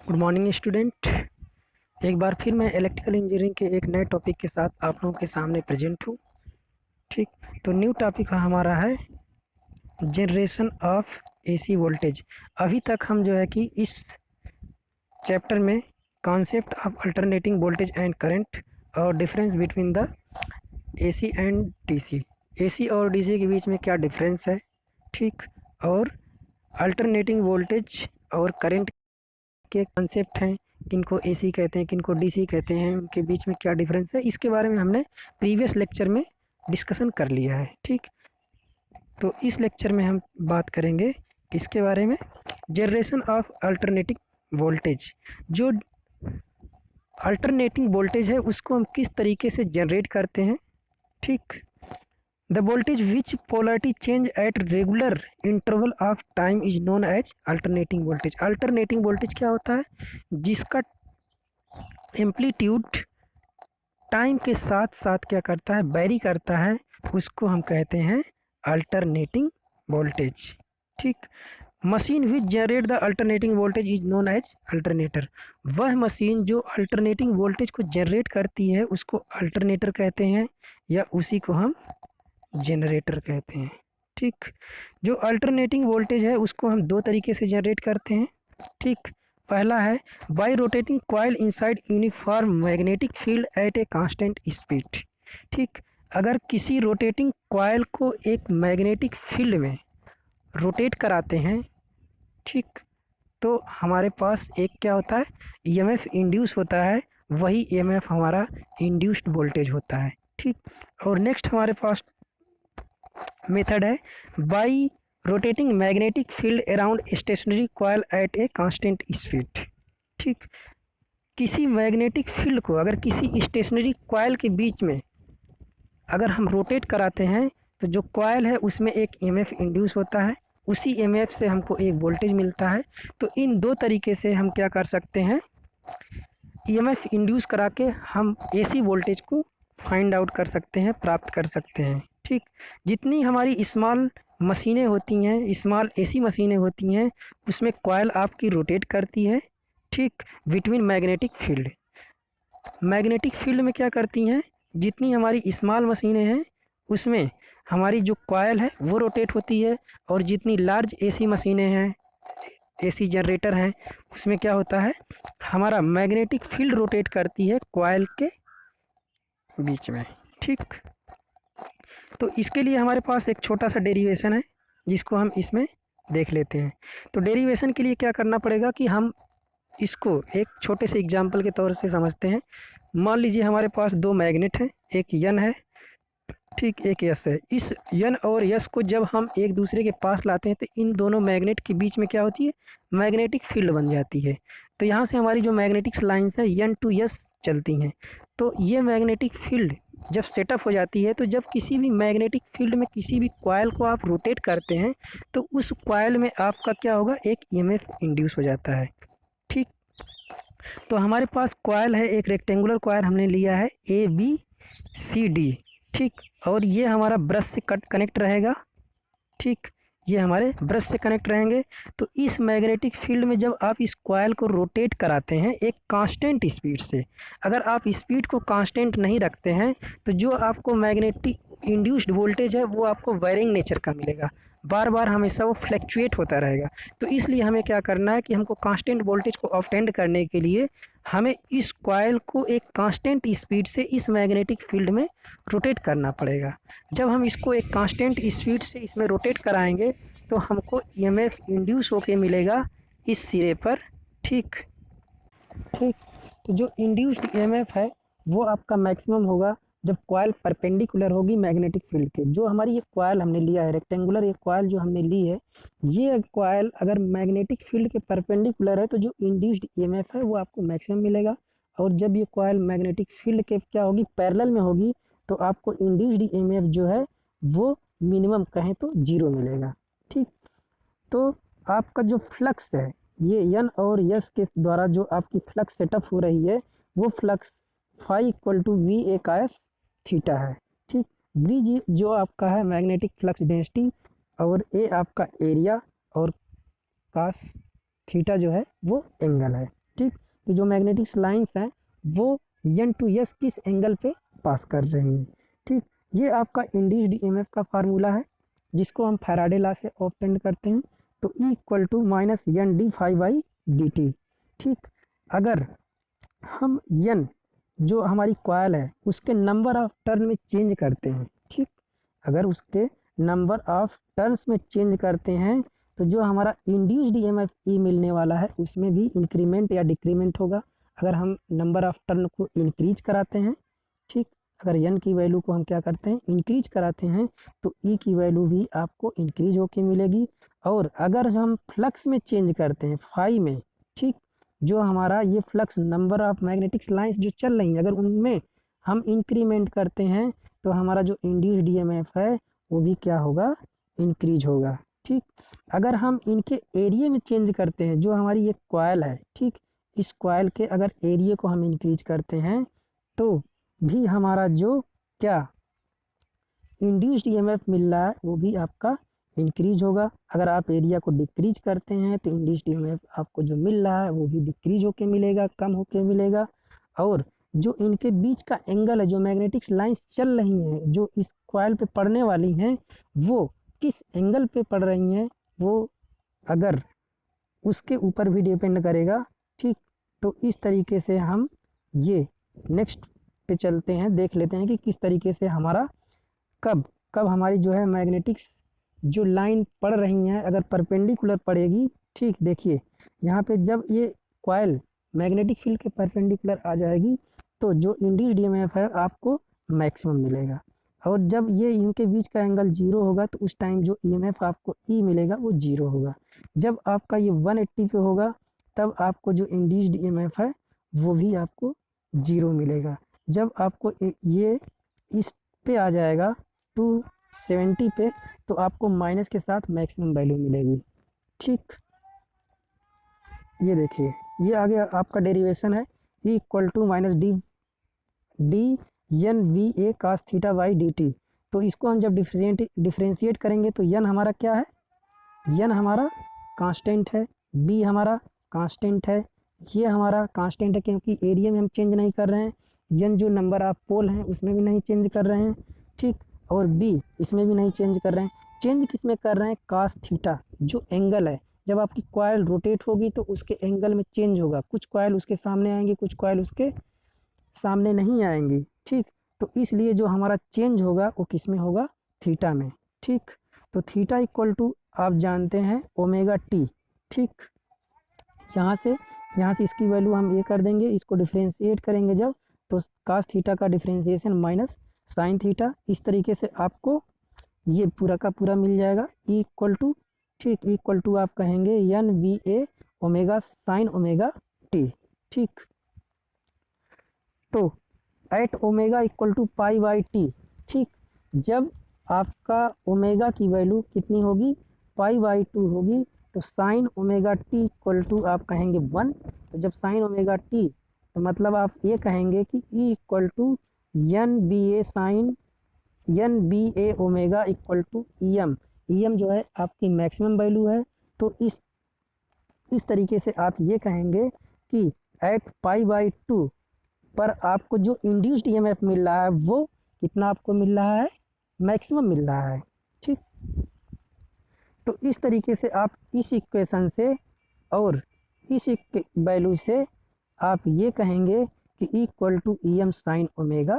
Good morning student. एक बार फिर मैं इलेक्ट्रिकल इंजीनियरिंग के एक नए टॉपिक के साथ आप लोगों के सामने प्रेजेंट हूँ। ठीक, तो न्यू टॉपिक हमारा है जनरेशन ऑफ एसी वोल्टेज। अभी तक हम जो है कि इस चैप्टर में concept of alternating voltage and current और difference between the AC and DC, AC और डीसी के बीच में क्या डिफरेंस है, ठीक, और अल्टरनेटिंग वोल्टेज और करंट के कॉन्सेप्ट हैं, किनको एसी कहते हैं किनको डीसी कहते हैं, उनके बीच में क्या डिफरेंस है, इसके बारे में हमने प्रीवियस लेक्चर में डिस्कशन कर लिया है। ठीक, तो इस लेक्चर में हम बात करेंगे किसके बारे में, जनरेशन ऑफ अल्टरनेटिंग वोल्टेज। जो अल्टरनेटिंग वोल्टेज है उसको हम किस तरीके से जनरेट करते हैं। ठीक, the voltage which polarity change at regular interval of time is known as alternating voltage. Alternating voltage क्या होता है, जिसका एम्पलीट्यूड टाइम के साथ साथ क्या करता है, वेरी करता है, उसको हम कहते हैं अल्टरनेटिंग वोल्टेज। ठीक, machine which generate the alternating voltage is known as alternator. वह मशीन जो अल्टरनेटिंग वोल्टेज को जनरेट करती है उसको अल्टरनेटर कहते हैं, या उसी को हम जनरेटर कहते हैं। ठीक, जो अल्टरनेटिंग वोल्टेज है उसको हम दो तरीके से जनरेट करते हैं। ठीक, पहला है bye rotating coil inside uniform magnetic field at a constant speed. ठीक, अगर किसी रोटेटिंग कॉइल को एक मैग्नेटिक फील्ड में रोटेट कराते हैं, ठीक, तो हमारे पास एक क्या होता है, ईएमएफ इंड्यूस होता है, वही ईएमएफ हमारा इंड्यूस्ड वोल्टेज होता है। ठीक, और नेक्स्ट हमारे पास मेथड है by rotating magnetic field around stationary coil at a constant speed. ठीक, किसी मैग्नेटिक फील्ड को अगर किसी स्टेशनरी कॉइल के बीच में अगर हम रोटेट कराते हैं तो जो कॉइल है उसमें एक ईएमएफ इंड्यूस होता है, उसी ईएमएफ से हमको एक वोल्टेज मिलता है। तो इन दो तरीके से हम क्या कर सकते हैं, ईएमएफ इंड्यूस करा के हम एसी वोल्टेज को फाइंड आउट कर सकते हैं, प्राप्त कर सकते हैं। ठीक, जितनी हमारी स्मॉल मशीनें होती हैं, स्मॉल एसी मशीनें होती हैं, उसमें कॉइल आपकी रोटेट करती है। ठीक, between magnetic field, magnetic field में क्या करती हैं, जितनी हमारी स्मॉल मशीनें हैं उसमें हमारी जो कॉइल है वो रोटेट होती है, और जितनी लार्ज एसी मशीनें हैं, एसी जनरेटर हैं, उसमें क्या होता है, हमारा मैग्नेटिक फील्ड रोटेट करती है कॉइल के बीच में। ठीक, तो इसके लिए हमारे पास एक छोटा सा डेरिवेशन है जिसको हम इसमें देख लेते हैं। तो डेरिवेशन के लिए क्या करना पड़ेगा कि हम इसको एक छोटे से एग्जाम्पल के तौर से समझते हैं। मान लीजिए हमारे पास दो मैग्नेट हैं, एक यन है, ठीक, एक यस है। इस यन और यस को जब हम एक दूसरे के पास लाते हैं तो इन दोनों मैग्नेट के बीच में क्या होती है, मैग्नेटिक फील्ड बन जाती है। तो यहाँ से हमारी जो मैग्नेटिक लाइंस है यन टू यस चलती हैं। तो ये मैग्नेटिक फील्ड जब सेटअप हो जाती है, तो जब किसी भी मैग्नेटिक फील्ड में किसी भी कॉइल को आप रोटेट करते हैं तो उस कॉइल में आपका क्या होगा, एक ईएमएफ इंड्यूस हो जाता है। ठीक, तो हमारे पास कॉइल है, एक रेक्टेंगुलर कॉइल हमने लिया है ए बी सी डी। ठीक, और ये हमारा ब्रश से कनेक्ट रहेगा। ठीक, ये हमारे ब्रश से कनेक्ट रहेंगे। तो इस मैग्नेटिक फील्ड में जब आप इस कॉइल को रोटेट कराते हैं एक कांस्टेंट स्पीड से, अगर आप स्पीड को कांस्टेंट नहीं रखते हैं तो जो आपको मैग्नेटिक इंड्यूस्ड वोल्टेज है वो आपको वेरिंग नेचर का मिलेगा, बार बार हमेशा वो फ्लैक्चुएट होता रहेगा। तो इसलिए हमें क्या करना है कि हमको कांस्टेंट वोल्टेज को ऑब्टेन करने के लिए हमें इस कॉइल को एक कांस्टेंट स्पीड से इस मैग्नेटिक फील्ड में रोटेट करना पड़ेगा। जब हम इसको एक कांस्टेंट स्पीड से इसमें रोटेट कराएंगे तो हमको ईएमएफ इंड्यूस होके मिलेगा इस सिरे पर। ठीक, ठीक, तो जो इंड्यूस्ड ईएमएफ है वो आपका मैक्सिमम होगा जब कॉइल परपेंडिकुलर होगी मैग्नेटिक फील्ड के। जो हमारी ये कॉइल हमने लिया है रेक्टेंगुलर, ये कॉइल जो हमने ली है, ये कॉइल अगर मैग्नेटिक फील्ड के परपेंडिकुलर है तो जो इंड्यूस्ड ईएमएफ है वो आपको मैक्सिमम मिलेगा। और जब ये कॉइल मैग्नेटिक फील्ड के क्या होगी, पैरेलल में होगी, तो आपको इंड्यूस्ड ईएमएफ जो है वो मिनिमम कहें तो 0 मिलेगा। ठीक, तो आपका जो फ्लक्स है, ये यन और यस के द्वारा जो आपकी फ्लक्स सेटअप हो रही है वो flux phi equal to V A cos theta है। ठीक, वी जी जो आपका है मैग्नेटिक फ्लक्स डेंसिटी, और ए आपका एरिया, और कास थीटा जो है वो एंगल है। कि जो मैग्नेटिक लाइंस हैं वो एन टू एस किस एंगल पे पास कर रही हैं। ठीक, ये आपका इंड्यूस्ड ईएमएफ का फार्मूला है जिसको हम फैराडे लॉ से ऑब्टेन करते हैं। तो E equal to minus N D phi by D T. ठीक, अगर हम एन जो हमारी कॉयल है उसके नंबर ऑफ टर्न में चेंज करते हैं, ठीक, अगर उसके नंबर ऑफ टर्न्स में चेंज करते हैं तो जो हमारा इंड्यूस्ड ईएमएफ ई मिलने वाला है उसमें भी इंक्रीमेंट या डिक्रीमेंट होगा। अगर हम नंबर ऑफ टर्न को इंक्रीज कराते हैं, ठीक, अगर एन की वैल्यू को हम क्या करते हैं इंक्रीज कराते हैं तो ई की वैल्यू भी आपको इंक्रीज होके मिलेगी। और अगर हम फ्लक्स में चेंज करते हैं फाई में, ठीक, जो हमारा ये flux number of magnetic lines जो चल रही हैं अगर उनमें हम इंक्रीमेंट करते हैं तो हमारा जो इंड्यूस्ड ईएमएफ है वो भी क्या होगा, इंक्रीज होगा। ठीक, अगर हम इनके एरिया में चेंज करते हैं, जो हमारी ये कॉयल है, ठीक, इस कॉयल के अगर एरिया को हम इंक्रीज करते हैं तो भी हमारा जो क्या इंड्यूस्ड ईएमएफ मिल रहा है वो भी आपका इंक्रीज होगा। अगर आप एरिया को डिक्रीज करते हैं तो इंड्यूस्ड ईएमएफ आपको जो मिल रहा है वो भी डिक्रीज होके मिलेगा, कम होके मिलेगा। और जो इनके बीच का एंगल है, जो मैग्नेटिक लाइंस चल रही हैं जो इस कॉइल पे पड़ने वाली हैं वो किस एंगल पे पड़ रही हैं वो अगर उसके ऊपर भी डिपेंड करेगा। ठीक, तो इस तरीके से हम ये नेक्स्ट पे चलते हैं, देख लेते हैं कि किस तरीके से हमारा कब कब हमारी जो है मैग्नेटिक्स जो लाइन पड़ रही हैं अगर परपेंडिकुलर पड़ेगी। ठीक, देखिए यहाँ पे जब ये कॉइल मैग्नेटिक फील्ड के परपेंडिकुलर आ जाएगी तो जो इंड्यूस्ड ईएमएफ है आपको मैक्सिमम मिलेगा। और जब ये इनके बीच का एंगल जीरो होगा तो उस टाइम जो ईएमएफ आपको ई मिलेगा वो जीरो होगा। जब आपका ये 180 पे होगा तब आपको जो इंड्यूस्ड ईएमएफ है वो भी आपको जीरो मिलेगा। जब आपको ये इस पे आ जाएगा 270 पे तो आपको माइनस के साथ मैक्सिमम वैल्यू मिलेगी। ठीक, ये देखिए ये आ गया आपका डेरिवेशन है E equal to minus D N V A cos theta by D T. तो इसको हम जब डिफ्रेंशिएट करेंगे तो एन हमारा क्या है, एन हमारा कांस्टेंट है, बी हमारा कांस्टेंट है, ये हमारा कांस्टेंट है क्योंकि एरिया में हम चेंज नहीं कर रहे हैं, एन जो नंबर ऑफ पोल हैं उसमें भी नहीं चेंज कर रहे हैं। ठीक, और बी इसमें भी नहीं चेंज कर रहे हैं। चेंज किस में कर रहे हैं, कास थीटा जो एंगल है, जब आपकी कॉइल रोटेट होगी तो उसके एंगल में चेंज होगा, कुछ कॉइल उसके सामने आएंगे कुछ कॉइल उसके सामने नहीं आएंगी। ठीक, तो इसलिए जो हमारा चेंज होगा वो किस में होगा, थीटा में। ठीक, तो थीटा इक्वल टू आप जानते हैं ओमेगा टी। ठीक, यहाँ से इसकी वैल्यू हम ये कर देंगे, इसको डिफ्रेंशिएट करेंगे जब तो कास थीटा का डिफ्रेंशिएशन माइनस साइन थीटा, इस तरीके से आपको ये पूरा का पूरा मिल जाएगा ई इक्वल टू, ठीक, इक्वल टू आप कहेंगे N V A omega sine omega T. ठीक, तो at omega equal to pi by T. ठीक, जब आपका ओमेगा की वैल्यू कितनी होगी, पाई बाई 2 होगी तो sine omega T equal to आप कहेंगे 1। तो जब साइन ओमेगा टी तो मतलब आप ये कहेंगे कि E equal to N B A sine N B A omega equal to E M. E M जो है आपकी मैक्सिमम वैल्यू है। तो इस तरीके से आप ये कहेंगे कि एट पाई बाई 2 पर आपको जो इंड्यूस्ड ईएमएफ मिल रहा है वो कितना आपको मिल रहा है, मैक्सिमम मिल रहा है। ठीक, तो इस तरीके से आप इस इक्वेशन से और इस वैल्यू से आप ये कहेंगे कि equal to E M sine omega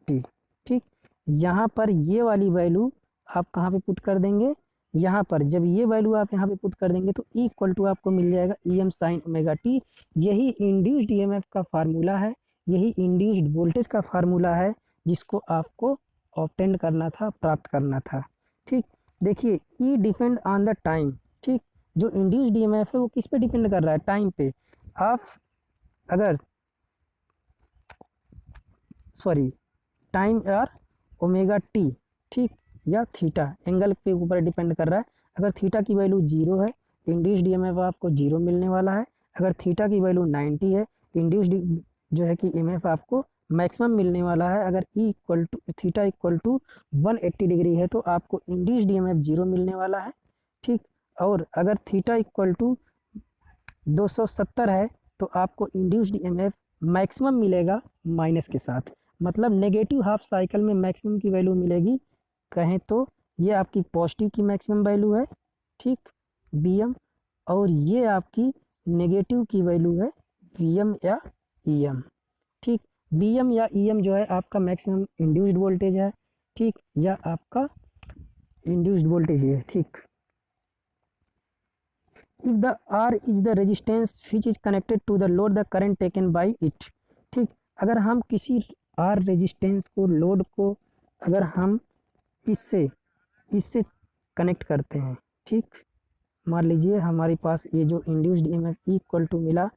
T. ठीक, यहाँ पर ये वाली वैल्यू आप कहाँ पे पुट कर देंगे, यहाँ पर जब ये वैल्यू आप यहाँ पे पुट कर देंगे तो इक्वल टू आपको मिल जाएगा E M sine omega T. यही इंड्यूस्ड ईएमएफ का फार्मूला है, यही इंड्यूस्ड वोल्टेज का फार्मूला है जिसको आपको ऑब्टेन करना था, प्राप्त करना था। ठीक, देखिए ई डिपेंड ऑन द टाइम। ठीक, जो इंड्यूस्ड ईएमएफ है वो किस पे डिपेंड कर रहा है, टाइम पे। आप अगर टाइम और ओमेगा टी, ठीक, या थीटा एंगल पे ऊपर डिपेंड कर रहा है। अगर थीटा की वैल्यू 0 है इंड्यूस्ड ईएमएफ आपको 0 मिलने वाला है। अगर थीटा की वैल्यू 90 है इंड्यूस्ड जो है कि ईएमएफ आपको मैक्सिमम मिलने वाला है। अगर E equal to theta equal to 180 degree है तो आपको इंड्यूस्ड ईएमएफ 0 मिलने वाला है। ठीक, और अगर थीटा इक्वल टू 270 है तो आपको इंड्यूस्ड ईएमएफ मैक्सिमम मिलेगा माइनस के साथ, मतलब नेगेटिव हाफ साइकिल में मैक्सिमम की वैल्यू मिलेगी। कहें तो ये आपकी पॉजिटिव की मैक्सिमम वैल्यू है, ठीक, बीएम, और ये आपकी नेगेटिव की वैल्यू है वीएम या ईएम, ठीक। बीएम या ईएम जो है आपका मैक्सिमम इंड्यूस्ड वोल्टेज है, ठीक, या आपका इंड्यूस्ड वोल्टेज है, ठीक। if the R is the resistance which is connected to the load, the current taken by it, ठीक। अगर हम किसी R रेजिस्टेंस को, लोड को अगर हम इससे इससे कनेक्ट करते हैं, ठीक, मान लीजिए हमारे पास ये जो इंड्यूस्ड ईएमएफ इक्वल टू मिला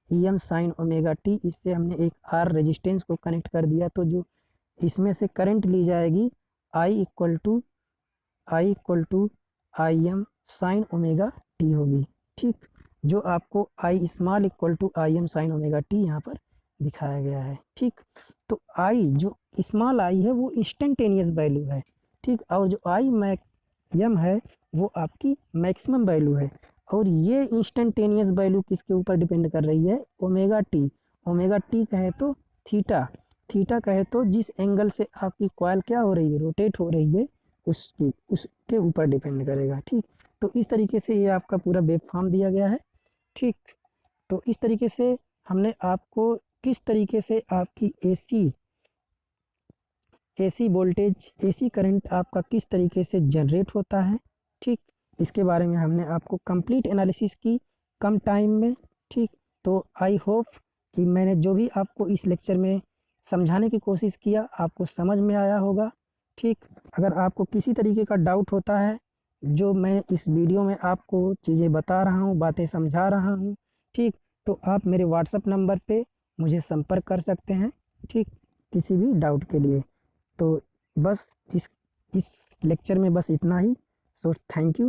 EM साइन ओमेगा टी, इससे हमने एक R रेजिस्टेंस को कनेक्ट कर दिया, तो जो इसमें से करंट ली जाएगी I equal to I M sine omega T होगी, ठीक, जो आपको I small equal to I M sine omega T यहाँ पर दिखाया गया है, ठीक। तो आई जो स्मॉल आई है वो इंस्टेंटेनियस वैल्यू है, ठीक, और जो आई एम है वो आपकी मैक्सिमम वैल्यू है। और ये इंस्टेंटेनियस वैल्यू किसके ऊपर डिपेंड कर रही है? Omega T. ओमेगा टी कहे तो थीटा, थीटा कहे तो जिस एंगल से आपकी कॉइल क्या हो रही है, रोटेट हो रही है, उसके ऊपर डिपेंड करेगा, ठीक। तो इस तरीके से ये आपका पूरा वेव फॉर्म दिया गया है, ठीक। तो इस तरीके से हमने आपको किस तरीके से आपकी एसी वोल्टेज, एसी करंट आपका किस तरीके से जनरेट होता है, ठीक, इसके बारे में हमने आपको कंप्लीट एनालिसिस की कम टाइम में, ठीक। तो आई होप कि मैंने जो भी आपको इस लेक्चर में समझाने की कोशिश किया आपको समझ में आया होगा, ठीक। अगर आपको किसी तरीके का डाउट होता है, जो मैं इस वीडियो में आपको चीज़ें बता रहा हूँ, बातें समझा रहा हूँ, ठीक, तो आप मेरे व्हाट्सएप नंबर पे मुझे संपर्क कर सकते हैं, ठीक, किसी भी डाउट के लिए। तो बस इस लेक्चर में बस इतना ही। So thank you.